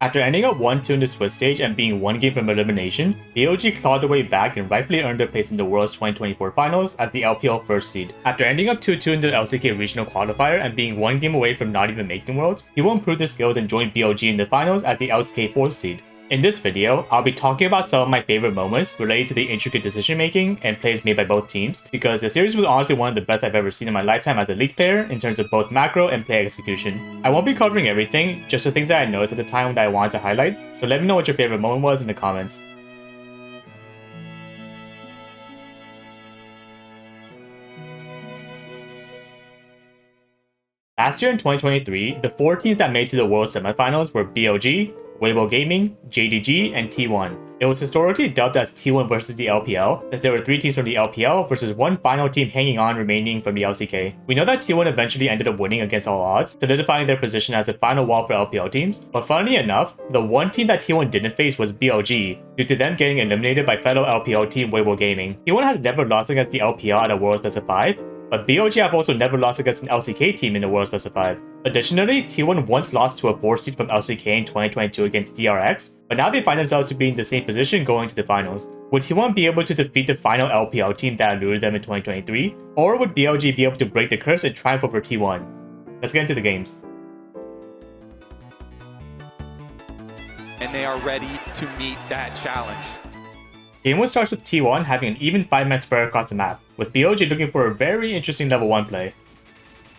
After ending up 1-2 in the Swiss stage and being one game from elimination, BLG clawed their way back and rightfully earned their place in the World's 2024 finals as the LPL first seed. After ending up 2-2 in the LCK regional qualifier and being one game away from not even making Worlds, T1 proved their skills and joined BLG in the finals as the LCK 4th seed. In this video, I'll be talking about some of my favorite moments related to the intricate decision making and plays made by both teams, because the series was honestly one of the best I've ever seen in my lifetime as a League player in terms of both macro and play execution. I won't be covering everything, just the things that I noticed at the time that I wanted to highlight, so let me know what your favorite moment was in the comments. Last year in 2023, the 4 teams that made to the World Semifinals were BLG, Weibo Gaming, JDG, and T1. It was historically dubbed as T1 versus the LPL, as there were 3 teams from the LPL versus one final team hanging on remaining from the LCK. We know that T1 eventually ended up winning against all odds, solidifying their position as the final wall for LPL teams, but funnily enough, the one team that T1 didn't face was BLG, due to them getting eliminated by fellow LPL team Weibo Gaming. T1 has never lost against the LPL at a World Best of 5, but BLG have also never lost against an LCK team in the World Best of 5. Additionally, T1 once lost to a 4 seed from LCK in 2022 against DRX, but now they find themselves to be in the same position going to the finals. Would T1 be able to defeat the final LPL team that eluded them in 2023? Or would BLG be able to break the curse and triumph over T1? Let's get into the games. And they are ready to meet that challenge. Game 1 starts with T1 having an even 5-man spread across the map, with BLG looking for a very interesting level 1 play.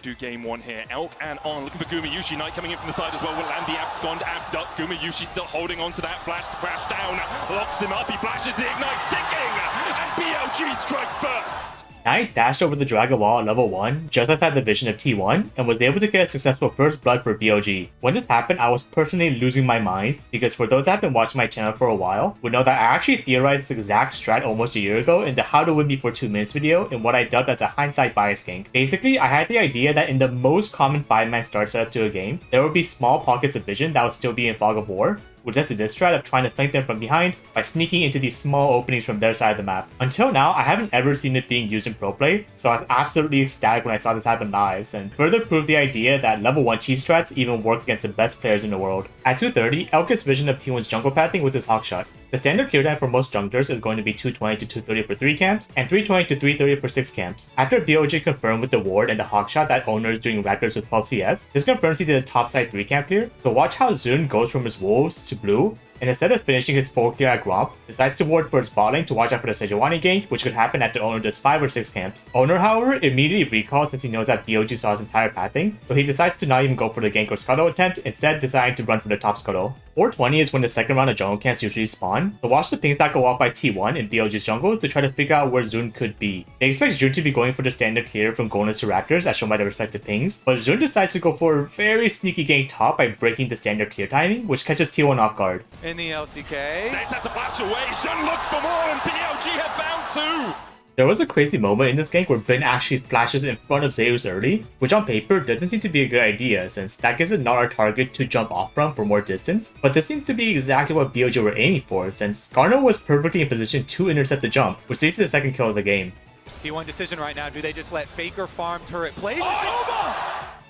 Do game 1 here. Elk and On looking for Gumayushi. Knight coming in from the side as well. Will land the abscond. Abduct. Gumayushi still holding on to that flash. Crash down. Locks him up. He flashes the ignite. Sticking. And BLG strike first. Knight dashed over the Dragon Wall at level 1 just outside the vision of T1 and was able to get a successful first blood for BLG. When this happened, I was personally losing my mind, because for those that have been watching my channel for a while would know that I actually theorized this exact strat almost a year ago in the How to Win Before 2 Minutes video in what I dubbed as a hindsight bias gank. Basically, I had the idea that in the most common 5-man start setup to a game, there would be small pockets of vision that would still be in Fog of War, which led to this strat of trying to flank them from behind by sneaking into these small openings from their side of the map. Until now, I haven't ever seen it being used in pro play, so I was absolutely ecstatic when I saw this happen live, and further proved the idea that level 1 cheese strats even work against the best players in the world. At 230, Elk gets vision of T1's jungle pathing with his Hawkshot. The standard clear time for most junglers is going to be 220 to 230 for 3 camps, and 320 to 330 for 6 camps. After BLG confirmed with the ward and the Hawkshot that Owner is doing records with 12 CS, this confirms he did a topside 3 camp clear, so watch how Zun goes from his wolves to blue, and instead of finishing his full clear at Gromp, decides to ward for his bot lane to watch out for the Sejuani gank, which could happen after Owner does 5 or 6 camps. Owner, however, immediately recalls since he knows that BLG saw his entire pathing, so he decides to not even go for the gank or scuttle attempt, instead deciding to run for the top scuttle. 420 is when the second round of jungle camps usually spawn, so watch the pings that go off by T1 in BLG's jungle to try to figure out where Zun could be. They expect Zun to be going for the standard clear from Gonas to Raptors as shown by the respective pings, but Zun decides to go for a very sneaky gank top by breaking the standard clear timing, which catches T1 off guard. In the LCK. Thanx has to flash away. Zun looks for more and BLG have found 2. There was a crazy moment in this gank where Ben actually flashes in front of Zeus early, which on paper doesn't seem to be a good idea since that gives it not our target to jump off from for more distance, but this seems to be exactly what BLG were aiming for since Garner was perfectly in position to intercept the jump, which leads to the second kill of the game. T1 decision right now, do they just let Faker farm turret play?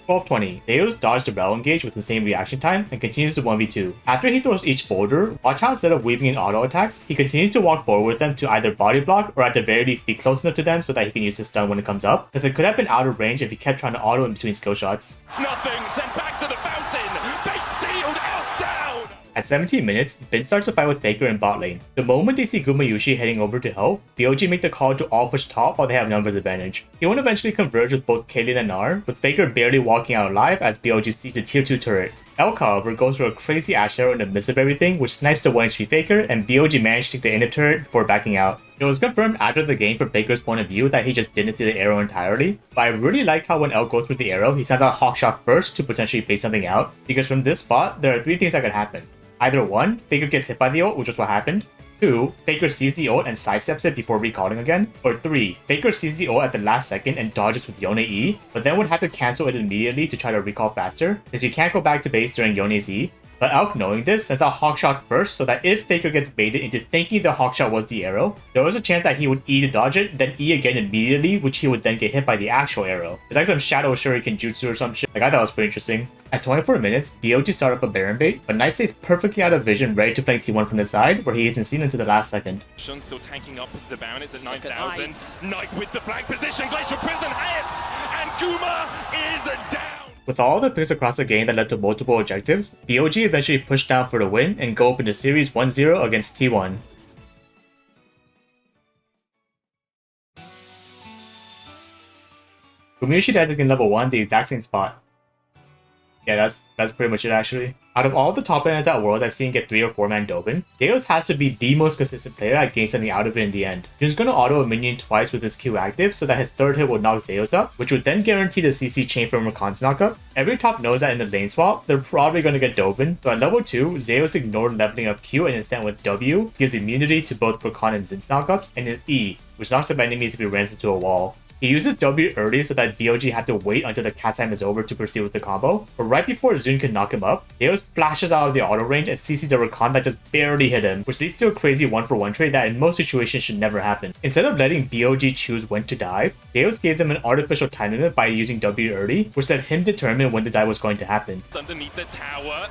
1220. Deus dodged the Rel engage with the same reaction time and continues to 1v2. After he throws each boulder, watch how instead of weaving in auto attacks, he continues to walk forward with them to either body block or at the very least be close enough to them so that he can use his stun when it comes up, as it could have been out of range if he kept trying to auto in between skill shots. It's nothing. Sent back to the fountain. Bait sealed. Out down. At 17 minutes, Ben starts to fight with Faker in bot lane. The moment they see Gumayushi heading over to help, BLG make the call to all push top while they have numbers advantage. T1 eventually converge with both Kaylin and Nar, with Faker barely walking out alive as BLG sees a tier 2 turret. Elk, however, goes for a crazy Ashe arrow in the midst of everything, which snipes the 1 HP Faker, and BLG managed to take the inner turret before backing out. It was confirmed after the game from Faker's point of view that he just didn't see the arrow entirely, but I really like how when Elk goes for the arrow, he sends out Hawkshot first to potentially bait something out, because from this spot, there are 3 things that could happen. Either 1, Faker gets hit by the ult, which is what happened. 2, Faker sees the ult and sidesteps it before recalling again. Or 3, Faker sees the ult at the last second and dodges with Yone E, but then would have to cancel it immediately to try to recall faster, since you can't go back to base during Yone's E. But Elk, knowing this, sends out Hawkshot first so that if Faker gets baited into thinking the Hawkshot was the arrow, there was a chance that he would E to dodge it, then E again immediately, which he would then get hit by the actual arrow. It's like some Shadow Shuriken jutsu or some shit. Like, I thought it was pretty interesting. At 24 minutes, BLG started up a Baron bait, but Knight stays perfectly out of vision, ready to flank T1 from the side, where he isn't seen until the last second. Shun still tanking up the Baron, it's at 9,000. Knight with the flag position, Glacial Prison hits, and Kuma is down! With all the picks across the game that led to multiple objectives, BLG eventually pushed down for the win and go up into Series 1-0 against T1. Gumayushi dies again level 1, the exact same spot. Yeah, that's pretty much it actually. Out of all the top laners at Worlds I've seen get 3 or 4 man Dobin, Deos has to be the most consistent player at getting something out of it in the end. He's going to auto a minion twice with his Q active so that his third hit will knock Zeus up, which would then guarantee the CC chain from Rakan's knockup. Every top knows that in the lane swap, they're probably going to get Dobin, so at level 2, Zeus ignored leveling up Q and instead with W, gives immunity to both Rakan and Zin's knockups, and his E, which knocks up enemies if he runs into a wall. He uses W early so that BLG had to wait until the cat time is over to proceed with the combo, but right before Zun can knock him up, Deos flashes out of the auto range and CC's a Rakan that just barely hit him, which leads to a crazy 1-for-1 trade that in most situations should never happen. Instead of letting BLG choose when to dive, Deos gave them an artificial time limit by using W early, which let him determine when the dive was going to happen. It's underneath the tower,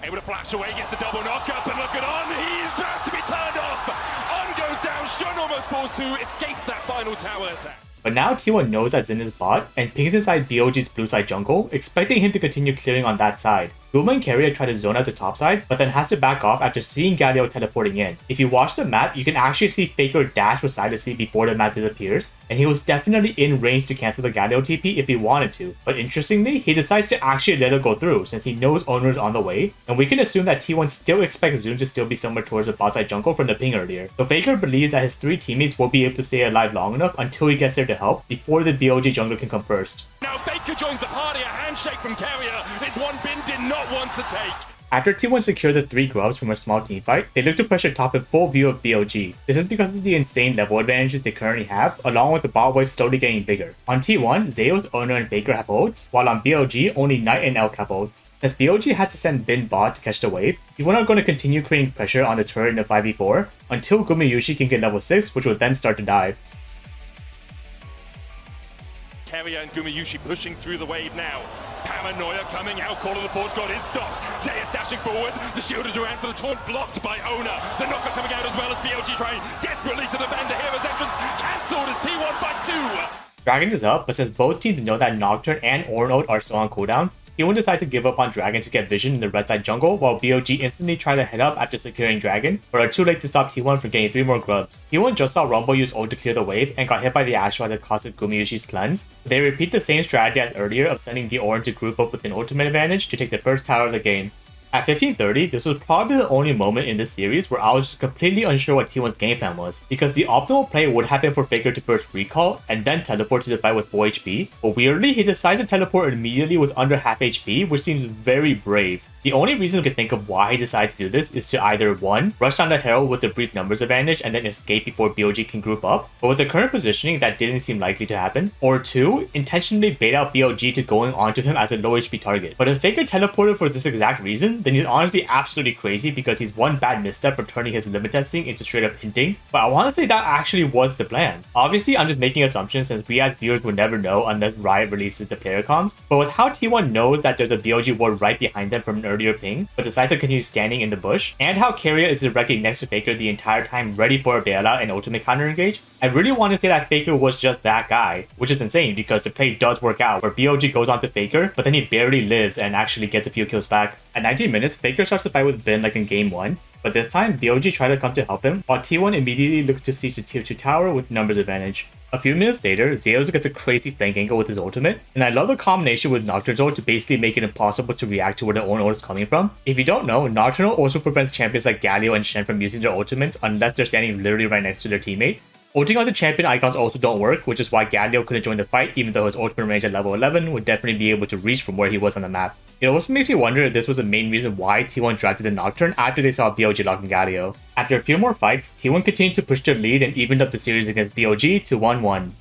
able to flash away, gets the double knockup, and look at On, he's about to be turned off! On goes down, Shun almost falls to, escapes that final tower attack. But now T1 knows that Zin is bot and pings inside BLG's blue side jungle, expecting him to continue clearing on that side. Guma and Carrier try to zone out the top side, but then has to back off after seeing Galio teleporting in. If you watch the map, you can actually see Faker dash with side to C before the map disappears, and he was definitely in range to cancel the Galio TP if he wanted to. But interestingly, he decides to actually let it go through since he knows owner is on the way, and we can assume that T1 still expects Zun to still be somewhere towards the bot side jungle from the ping earlier. So Faker believes that his 3 teammates will be able to stay alive long enough until he gets there to help before the BLG jungler can come first. Now Faker joins the party, a handshake from Carrier is one Bin did not want to take. After T1 secured the 3 grubs from a small teamfight, they look to pressure top in full view of BLG. This is because of the insane level advantages they currently have, along with the bot wave slowly getting bigger. On T1, Zeus, Owner, and Faker have ults, while on BLG, only Knight and Elk have ults. As BLG has to send Bin bot to catch the wave, T1 are going to continue creating pressure on the turret in a 5v4 until Gumayushi can get level 6, which will then start to dive. Carrier and Gumayushi pushing through the wave now. Paranoia coming out, Call of the Forge God is stopped. Zeus dashing forward, the shield of Durant for the taunt blocked by Owner. The knocker coming out as well as BLG trying desperately to defend the hero's entrance. Cancelled as T1 by 2. Dragon is up, but since both teams know that Nocturne and Ornode are still on cooldown, T1 decides to give up on Dragon to get vision in the red side jungle, while BLG instantly try to head up after securing Dragon, but are too late to stop T1 from getting 3 more grubs. T1 just saw Rumble use ult to clear the wave and got hit by the Ashe that costed Gumayushi's cleanse. They repeat the same strategy as earlier of sending the Orin to group up with an ultimate advantage to take the first tower of the game. At 1530, this was probably the only moment in this series where I was just completely unsure what T1's game plan was, because the optimal play would have been for Faker to first recall and then teleport to the fight with full HP, but weirdly he decides to teleport immediately with under half HP, which seems very brave. The only reason we can think of why he decided to do this is to either 1. Rush down the Herald with a brief numbers advantage and then escape before BLG can group up, but with the current positioning that didn't seem likely to happen, or 2. Intentionally bait out BLG to going onto him as a low HP target. But if Faker teleported for this exact reason, then he's honestly absolutely crazy because he's one bad misstep for turning his limit testing into straight up hinting, but I want to say that actually was the plan. Obviously I'm just making assumptions since we as viewers would never know unless Riot releases the player comms, but with how T1 knows that there's a BLG ward right behind them from an earlier ping, but decides to continue standing in the bush, and how Carrier is directly next to Faker the entire time ready for a bailout and ultimate counter engage, I really want to say that Faker was just that guy, which is insane because the play does work out where BLG goes onto Faker, but then he barely lives and actually gets a few kills back. At 19 minutes, Faker starts to fight with Bin like in game 1, but this time BLG tried to come to help him, while T1 immediately looks to siege the tier 2 tower with numbers advantage. A few minutes later, Zeus gets a crazy flank angle with his ultimate, and I love the combination with Nocturne's ult to basically make it impossible to react to where their own ult is coming from. If you don't know, Nocturnal also prevents champions like Galio and Shen from using their ultimates unless they're standing literally right next to their teammate. Ulting on the champion icons also don't work, which is why Galio couldn't join the fight even though his ultimate range at level 11 would definitely be able to reach from where he was on the map. It also makes me wonder if this was the main reason why T1 drafted the Nocturne after they saw BLG locking Galio. After a few more fights, T1 continued to push their lead and evened up the series against BLG to 1-1.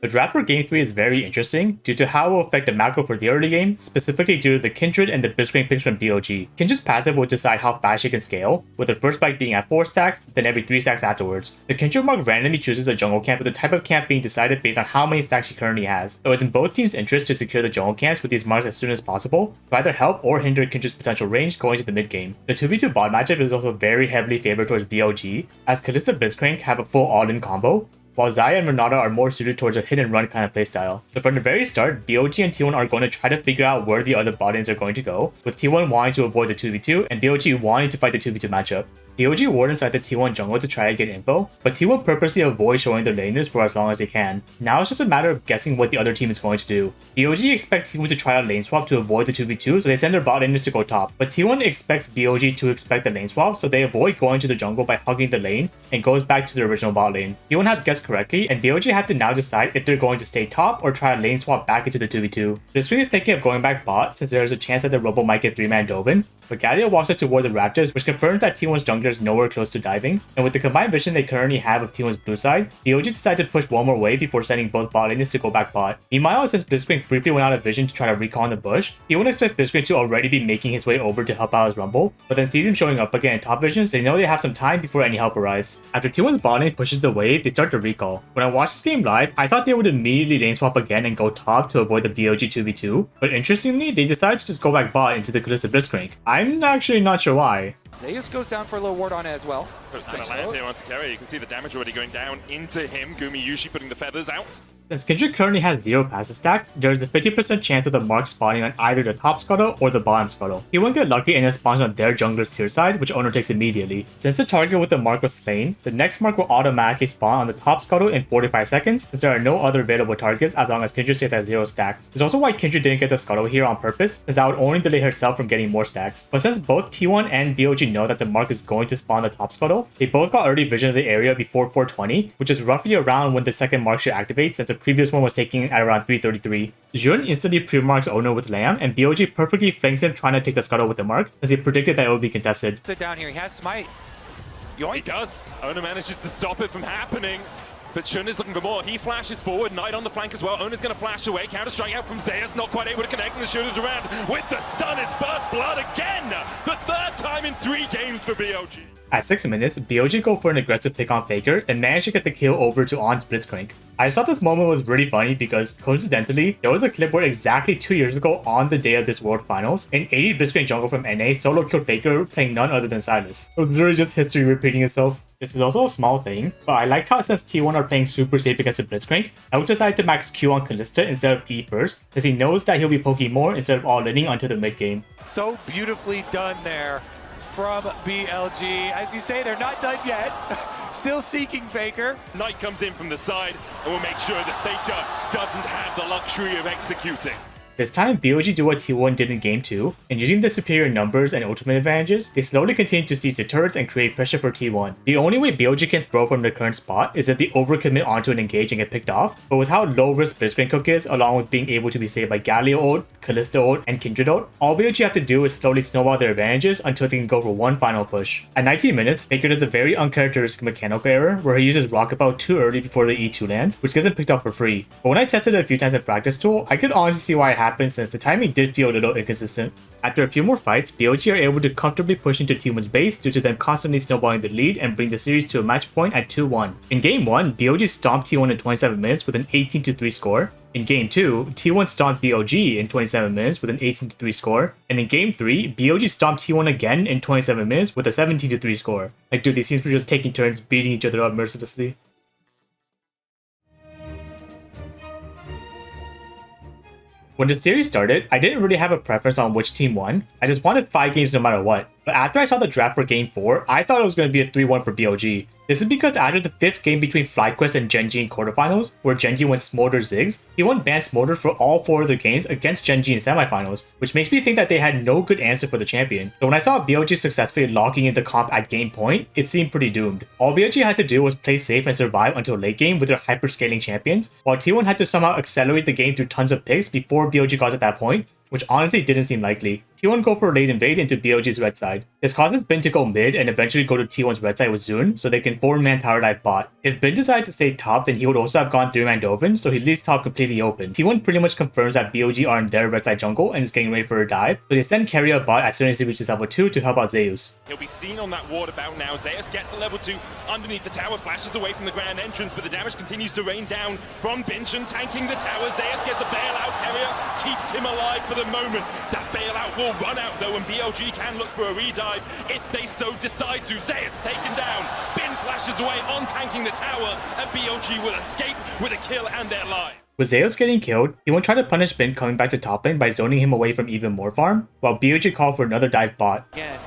The draft for Game 3 is very interesting due to how it will affect the macro for the early game, specifically due to the Kindred and the Blitzcrank picks from BLG. Kindred's passive will decide how fast she can scale, with the first spike being at 4 stacks, then every 3 stacks afterwards. The Kindred mark randomly chooses a jungle camp with the type of camp being decided based on how many stacks she currently has, so it's in both teams' interest to secure the jungle camps with these marks as soon as possible to either help or hinder Kindred's potential range going to the mid game. The 2v2 bot matchup is also very heavily favored towards BLG, as Kalista Blitzcrank have a full all-in combo, while Xayah and Renata are more suited towards a hit-and-run kind of playstyle. So from the very start, BLG and T1 are going to try to figure out where the other bot lanes are going to go, with T1 wanting to avoid the 2v2 and BLG wanting to fight the 2v2 matchup. BLG ward inside the T1 jungle to try to get info, but T1 purposely avoid showing their laners for as long as they can. Now it's just a matter of guessing what the other team is going to do. BLG expects T1 to try a lane swap to avoid the 2v2, so they send their bot laners to go top, but T1 expects BLG to expect the lane swap, so they avoid going to the jungle by hugging the lane and goes back to the original bot lane. T1 have guessed correctly, and BLG have to now decide if they're going to stay top or try a lane swap back into the 2v2. The screen is thinking of going back bot since there is a chance that the Robo might get 3-man Dovin, but Galio walks up toward the Raptors, which confirms that T1's jungler is nowhere close to diving, and with the combined vision they currently have of T1's blue side, BLG decided to push one more wave before sending both bot lanes to go back bot. Meanwhile, since Blitzcrank briefly went out of vision to try to recall in the bush, T1 expects Blitzcrank to already be making his way over to help out his rumble, but then sees him showing up again in top vision, so they know they have some time before any help arrives. After T1's bot lane pushes the wave, they start to recall. When I watched this game live, I thought they would immediately lane swap again and go top to avoid the BLG 2v2, but interestingly, they decided to just go back bot into the Kalista Blitzcrank. I'm actually not sure why. Zeus goes down for a little ward on it as well. It's going to land here onto Kerry. You can see the damage already going down into him. Gumayusi putting the feathers out. Since Kindred currently has 0 passive stacks, there is a 50% chance of the mark spawning on either the top scuttle or the bottom scuttle. He won't get lucky and it spawns on their jungler's tier side, which owner takes immediately. Since the target with the mark was slain, the next mark will automatically spawn on the top scuttle in 45 seconds since there are no other available targets as long as Kindred stays at 0 stacks. This is also why Kindred didn't get the scuttle here on purpose, since that would only delay herself from getting more stacks. But since both T1 and BLG know that the mark is going to spawn the top scuttle, they both got early vision of the area before 420, which is roughly around when the second mark should activate since the previous one was taking at around 333. Yone instantly pre-marks owner with Lamb, and BLG perfectly flanks him trying to take the scuttle with the mark, as he predicted that it would be contested. Sit down here, he has smite. He does. Owner manages to stop it from happening. But Shun is looking for more. He flashes forward. Knight on the flank as well. Owner's going to flash away. Counter-strike out from Zeus. Not quite able to connect. And the shooter's around with the stun. His first blood again. The third time in 3 games for BLG. At 6 minutes, BLG go for an aggressive pick on Faker and manage to get the kill over to On's Blitzcrank. I just thought this moment was really funny because, coincidentally, there was a clip where exactly 2 years ago on the day of this World Finals, an 80 Blitzcrank jungle from NA solo killed Faker playing none other than Silas. It was literally just history repeating itself. This is also a small thing, but I like how since T1 are playing super safe against the Blitzcrank, Elk decided to max Q on Kalista instead of E first, because he knows that he'll be poking more instead of all-inning until the mid game. So beautifully done there from BLG. As you say, they're not done yet. Still seeking Faker. Knight comes in from the side and will make sure that Faker doesn't have the luxury of executing. This time, BLG do what T1 did in Game 2, and using the superior numbers and ultimate advantages, they slowly continue to seize the turrets and create pressure for T1. The only way BLG can throw from their current spot is if they overcommit onto an engage and get picked off, but with how low risk Blitzcrank Cook is, along with being able to be saved by Galio ult, Kalista ult, and Kindred ult, all BLG have to do is slowly snowball their advantages until they can go for one final push. At 19 minutes, Faker does a very uncharacteristic mechanical error where he uses Rocket Bow too early before the E2 lands, which gets him picked up for free. But when I tested it a few times in practice tool, I could honestly see why it happened since the timing did feel a little inconsistent. After a few more fights, BLG are able to comfortably push into T1's base due to them constantly snowballing the lead and bring the series to a match point at 2-1. In Game 1, BLG stomped T1 in 27 minutes with an 18-3 score. In Game 2, T1 stomped BLG in 27 minutes with an 18-3 score. And in Game 3, BLG stomped T1 again in 27 minutes with a 17-3 score. Like, dude, these teams were just taking turns beating each other up mercilessly. When the series started, I didn't really have a preference on which team won. I just wanted 5 games no matter what. But after I saw the draft for Game 4, I thought it was going to be a 3-1 for BLG. This is because after the 5th game between FlyQuest and Gen.G in quarterfinals, where Gen.G went Smolder Ziggs, T1 banned Smolder for all 4 of their games against Gen.G in semifinals, which makes me think that they had no good answer for the champion. So when I saw BLG successfully locking in the comp at game point, it seemed pretty doomed. All BLG had to do was play safe and survive until late game with their hyper-scaling champions, while T1 had to somehow accelerate the game through tons of picks before BLG got to that point, which honestly didn't seem likely. T1 go for a late invade into BLG's red side. This causes Bin to go mid and eventually go to T1's red side with Zune, so they can 4-man tower dive bot. If Bin decided to stay top, then he would also have gone 3-man Dovin, so he leaves top completely open. T1 pretty much confirms that BLG are in their red side jungle and is getting ready for a dive, so they send carrier bot as soon as he reaches level 2 to help out Zeus. He'll be seen on that ward about now. Zeus gets to level 2 underneath the tower, flashes away from the grand entrance, but the damage continues to rain down from Binchen, tanking the tower. Zeus gets a bailout carrier, keeps him alive for the moment. That bailout will run out though, and BLG can look for a redive if they so decide to. Zeus taken down, Bin flashes away on tanking the tower, and BLG will escape with a kill and their life. With Zeus getting killed, he won't try to punish Bin coming back to top lane by zoning him away from even more farm, while BLG called for another dive bot. Again.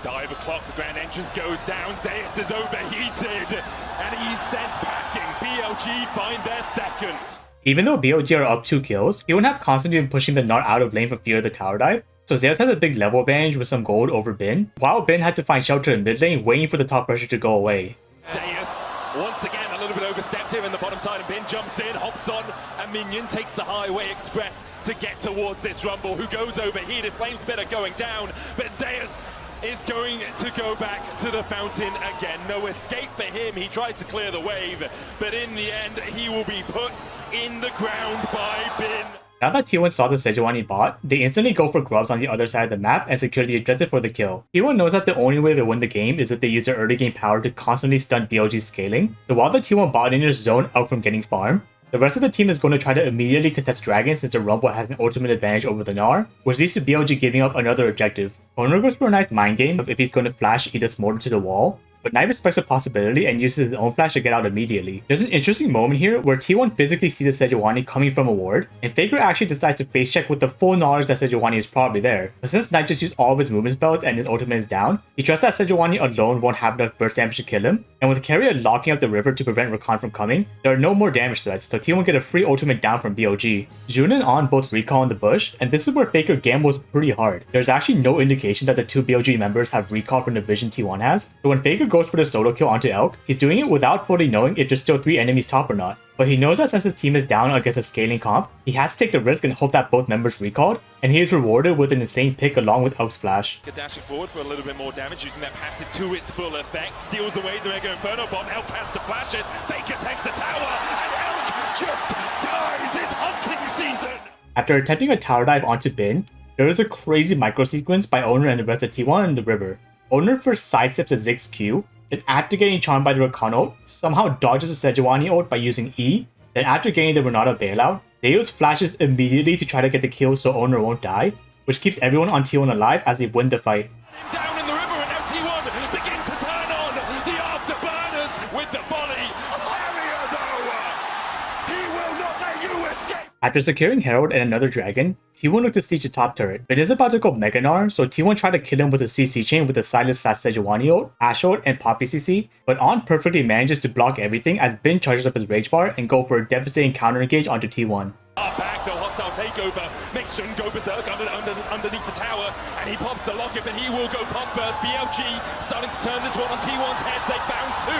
Dive o'clock, the grand entrance goes down, Zeus is overheated, and he's sent packing. BLG find their second. Even though BLG are up 2 kills, he won't have constantly been pushing the Gnar out of lane for fear of the tower dive, so Zeus has a big level advantage with some gold over Bin, while Bin had to find shelter in mid lane waiting for the top pressure to go away. Zeus, once again, a little bit overstepped here in the bottom side, and Bin jumps in, hops on, and Minion takes the highway express to get towards this Rumble, who goes overheated, flame spitter going down, but Zeus is going to go back to the fountain again. No escape for him. He tries to clear the wave, but in the end, he will be put in the ground by Bin. Now that T1 saw the Sejuani bot, they instantly go for grubs on the other side of the map and secure the objective for the kill. T1 knows that the only way to win the game is if they use their early game power to constantly stun BLG's scaling. So while the T1 bot laners zone out from getting farm, the rest of the team is going to try to immediately contest Dragon since the Rumble has an ultimate advantage over the Gnar, which leads to BLG giving up another objective. Owner goes for a nice mind game of if he's going to flash Edith's mortar to the wall, but Knight respects the possibility and uses his own flash to get out immediately. There's an interesting moment here where T1 physically sees the Sejuani coming from a ward, and Faker actually decides to face check with the full knowledge that Sejuani is probably there. But since Knight just used all of his movement spells and his ultimate is down, he trusts that Sejuani alone won't have enough burst damage to kill him, and with Carrier locking up the river to prevent Rakan from coming, there are no more damage threats, so T1 get a free ultimate down from BLG. June and On both recall in the bush, and this is where Faker gambles pretty hard. There's actually no indication that the two BLG members have recall from the vision T1 has, so when Faker goes for the solo kill onto Elk, he's doing it without fully knowing if there's still 3 enemies top or not. But he knows that since his team is down against a scaling comp, he has to take the risk and hope that both members recalled, and he is rewarded with an insane pick along with Elk's flash. Dashing forward for a little bit more damage, using that passive to its full effect, steals away the Mega Inferno bomb, Elk has to flash it, Faker takes the tower, and Elk just dies his hunting season! After attempting a tower dive onto Bin, there is a crazy micro sequence by Owner and the rest of T1 in the river. Owner first sidesteps a Ziggs Q, then after getting charmed by the Rakan ult, somehow dodges a Sejuani ult by using E, then after getting the Renata bailout, Zeus flashes immediately to try to get the kill so Owner won't die, which keeps everyone on T1 alive as they win the fight. Down in the river, and now T1 begin to turn on the afterburners with the volley. Carrier though, he will not let you escape. After securing Herald and another dragon, T1 looked to siege the top turret. It is about to go Mega Gnar, so T1 tried to kill him with a CC chain with the Silas/Sejuani ult, Ashe ult, and Poppy CC, but On perfectly manages to block everything as Bin charges up his rage bar and go for a devastating counter engage onto T1. Back, the hostile takeover makes Shun go berserk underneath the tower, and he pops the locket, but he will go pop first. BLG starting to turn this one on T1's heads. They found 2.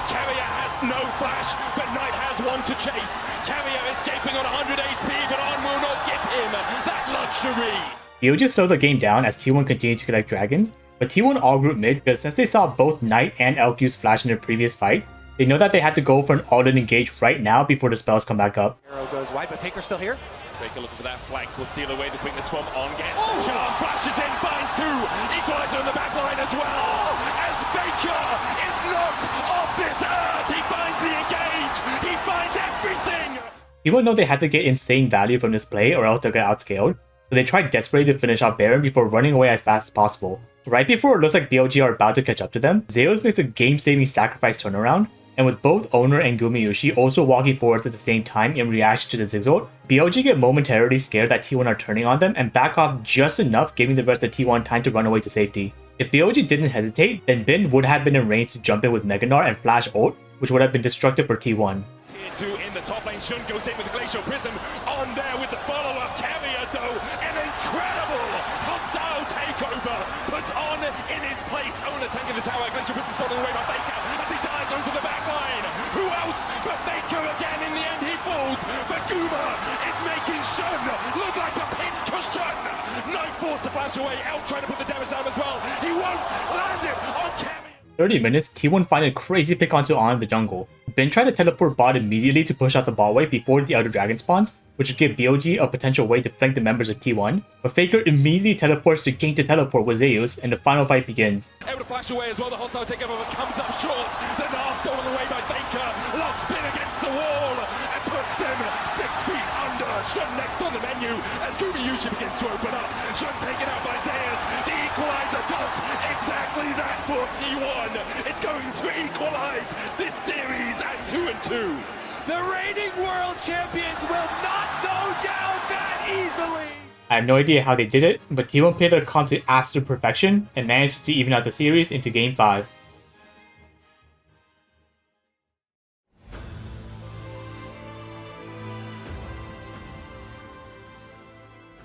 Carrier has no flash, but Knight has 1 to chase. Carrier escaping on 100 HP, but On will not give him that luxury. BLG slowed the game down as T1 continued to collect dragons, but T1 all group mid because since they saw both Knight and Elk use flash in their previous fight, they know that they had to go for an all-in engage right now before the spells come back up. Arrow goes wide, but Faker's still here. Faker looking for that flank, will seal away the quickness from On. Gets the charm, flashes in, finds 2. Equalizer on the back line as well. As Faker is not off this earth, he finds the engage, he finds everything. People know they had to get insane value from this play or else they'll get outscaled, so they tried desperately to finish off Baron before running away as fast as possible. Right before it looks like BLG are about to catch up to them, Zeus makes a game-saving sacrifice turnaround, and with both Owner and Gumayushi also walking forwards at the same time in reaction to the Ziggs ult, BLG get momentarily scared that T1 are turning on them and back off just enough, giving the rest of T1 time to run away to safety. If BLG didn't hesitate, then Bin would have been in range to jump in with Mega Gnar and flash ult, which would have been destructive for T1. Tier 2 in the top lane, Shun goes in with the Glacial Prism, On there with the follow-up. Carrier though, an incredible hostile takeover, puts On in his place. Owner taking the tower, Glacial Prism stolen away by Faker as he dives onto the back line. Who else but Faker again? In the end he falls, but Guma is making Shun look like a pin flash away. Elk trying to put the damage down as well. He won't land it on Cammy. 30 minutes, T1 find a crazy pick onto On in the jungle. Ben tried to teleport bot immediately to push out the bot wave before the other dragon spawns, which would give BLG a potential way to flank the members of T1, but Faker immediately teleports to gain the teleport with Zeus, and the final fight begins. Able to flash away as well, the hostile takeover but comes up short. The Nars stolen away by Faker, locks Bin against the wall, and puts him 6 feet under. Shun next on the menu, as Gumayushi begins to open up. Shun taken out by Zeus, the equalizer does exactly that for T1. It's going to equalize this series at 2-2. The reigning world champions will not go down that easily! I have no idea how they did it, but T1 played their comp to absolute perfection and managed to even out the series into Game 5.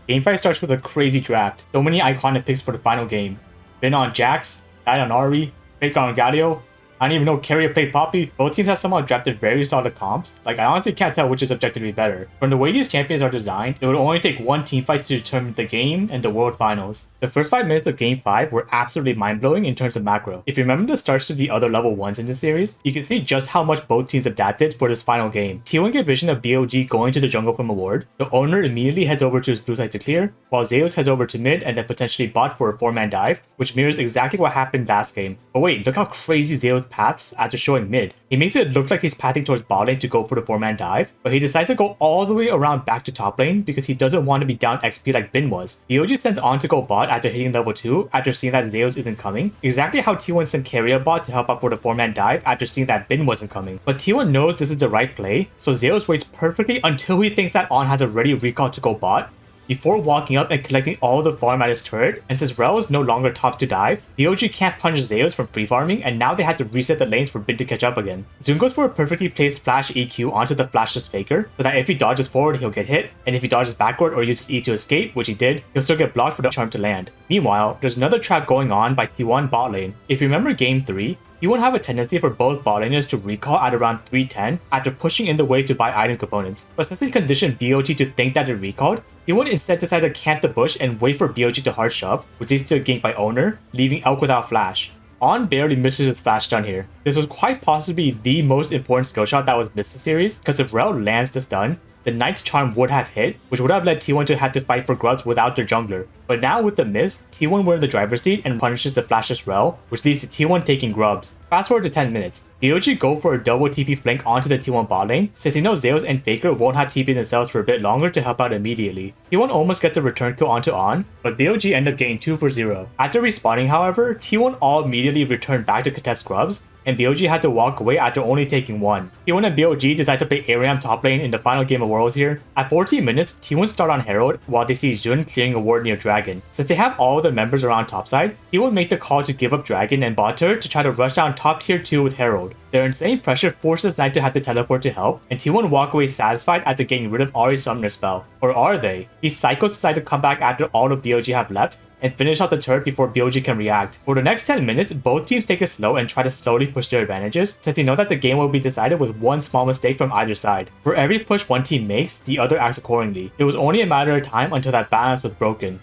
Game 5 starts with a crazy draft. So many iconic picks for the final game. Ben on Jax, Died on Ari, Faker on Galio. I don't even know Carrier played Poppy. Both teams have somehow drafted very solid comps. Like, I honestly can't tell which is objectively better. From the way these champions are designed, it would only take one team fight to determine the game and the world finals. The first 5 minutes of Game 5 were absolutely mind-blowing in terms of macro. If you remember the starts to the other level 1s in the series, you can see just how much both teams adapted for this final game. T1 get vision of BLG going to the jungle from a ward. The owner immediately heads over to his blue side to clear, while Zeus heads over to mid and then potentially bot for a 4-man dive, which mirrors exactly what happened last game. But wait, look how crazy Zeus paths after showing mid. He makes it look like he's pathing towards bot lane to go for the 4-man dive, but he decides to go all the way around back to top lane because he doesn't want to be down XP like Bin was. BLG sends on to go bot after hitting level 2 after seeing that Zeus isn't coming, exactly how T1 sent carrier bot to help out for the 4-man dive after seeing that Bin wasn't coming. But T1 knows this is the right play, so Zeus waits perfectly until he thinks that On has already recalled to go bot, before walking up and collecting all the farm at his turret, and since Rel is no longer top to dive, BLG can't punish Zeus from free farming, and now they have to reset the lanes for Bin to catch up again. Zoom goes for a perfectly placed flash EQ onto the flashless Faker, so that if he dodges forward he'll get hit, and if he dodges backward or uses E to escape, which he did, he'll still get blocked for the charm to land. Meanwhile, there's another trap going on by T1 bot lane. If you remember game 3, you won't have a tendency for both bot laners to recall at around 310 after pushing in the wave to buy item components. But since they conditioned BLG to think that it recalled, he would instead decide to camp the bush and wait for BLG to hard shove, which leads to a gank by owner, leaving Elk without flash. On barely misses his flash stun here. This was quite possibly the most important skill shot that was missed this series, because if Rel lands the stun, the Knight's charm would have hit, which would have led T1 to have to fight for grubs without their jungler. But now with the miss, T1 were in the driver's seat and punishes the flashless Rel, which leads to T1 taking grubs. Fast forward to 10 minutes. BLG go for a double TP flank onto the T1 bot lane, since he knows Zeus and Faker won't have TP themselves for a bit longer to help out immediately. T1 almost gets a return kill onto On, but BLG end up getting 2 for 0. After respawning however, T1 all immediately returned back to contest grubs, and BLG had to walk away after only taking 1. T1 and BLG decide to play Ariam top lane in the final game of Worlds here. At 14 minutes, T1 start on Herald while they see Jun clearing a ward near Dragon. Since they have all the members around topside, T1 make the call to give up Dragon and bot turret to try to rush down top tier 2 with Herald. Their insane pressure forces Knight to have to teleport to help, and T1 walk away satisfied after getting rid of Ari's summoner spell. Or are they? These psychos decide to come back after all of BLG have left, and finish out the turret before BLG can react. For the next 10 minutes, both teams take it slow and try to slowly push their advantages, since they know that the game will be decided with one small mistake from either side. For every push one team makes, the other acts accordingly. It was only a matter of time until that balance was broken.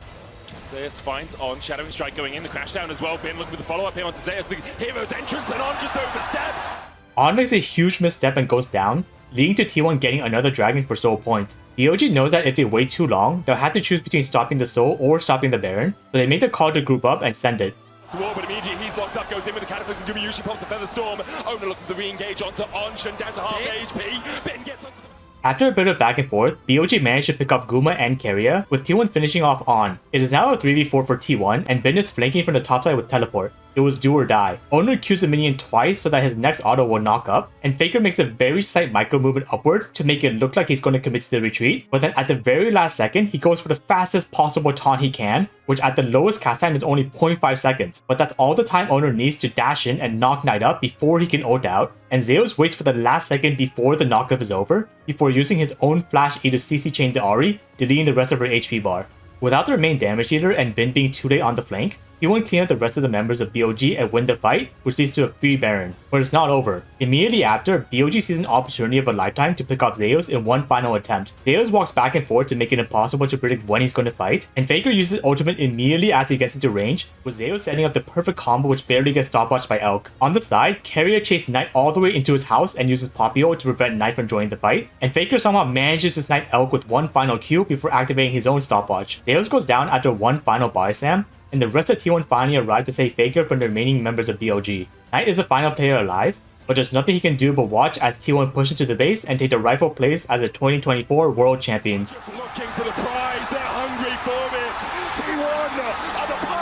Zeus finds On, Shadowing Strike going in, the crash down as well. Bin looking for the follow-up here onto Zeus, the hero's entrance, and On just oversteps! On makes a huge misstep and goes down, leading to T1 getting another dragon for soul point. BLG knows that if they wait too long, they'll have to choose between stopping the soul or stopping the Baron, so they make the call to group up and send it. The wall, but immediately he's locked up, goes in with the Cataclysm. Gumayushi pops the Feather Storm. Owner looking for the re-engage onto On, Shun down to half HP. Ben gets onto the... After a bit of back and forth, BLG managed to pick off Guma and Keria, with T1 finishing off On. It is now a 3v4 for T1, and Ben is flanking from the top side with teleport. It was do or die. Owner Qs a minion twice so that his next auto will knock up, and Faker makes a very slight micro movement upwards to make it look like he's going to commit to the retreat, but then at the very last second, he goes for the fastest possible taunt he can, which at the lowest cast time is only 0.5 seconds, but that's all the time Owner needs to dash in and knock Knight up before he can ult out, and Zeus waits for the last second before the knockup is over, before using his own flash E to CC chain to Ari, deleting the rest of her HP bar. Without their main damage dealer and Bin being too late on the flank, T1 clean up the rest of the members of BLG and win the fight, which leads to a free Baron. But it's not over. Immediately after, BLG sees an opportunity of a lifetime to pick off Zeus in one final attempt. Zeus walks back and forth to make it impossible to predict when he's going to fight, and Faker uses ultimate immediately as he gets into range, with Zeus setting up the perfect combo which barely gets stopwatched by Elk. On the side, Carrier chases Knight all the way into his house and uses Popio to prevent Knight from joining the fight, and Faker somehow manages to snipe Elk with one final Q before activating his own stopwatch. Zeus goes down after one final body slam, and the rest of T1 finally arrive to save Faker from the remaining members of BLG. Knight is the final player alive, but there's nothing he can do but watch as T1 push into the base and take the rightful place as the 2024 World Champions. Just looking for the prize, they're hungry for it. T1 are the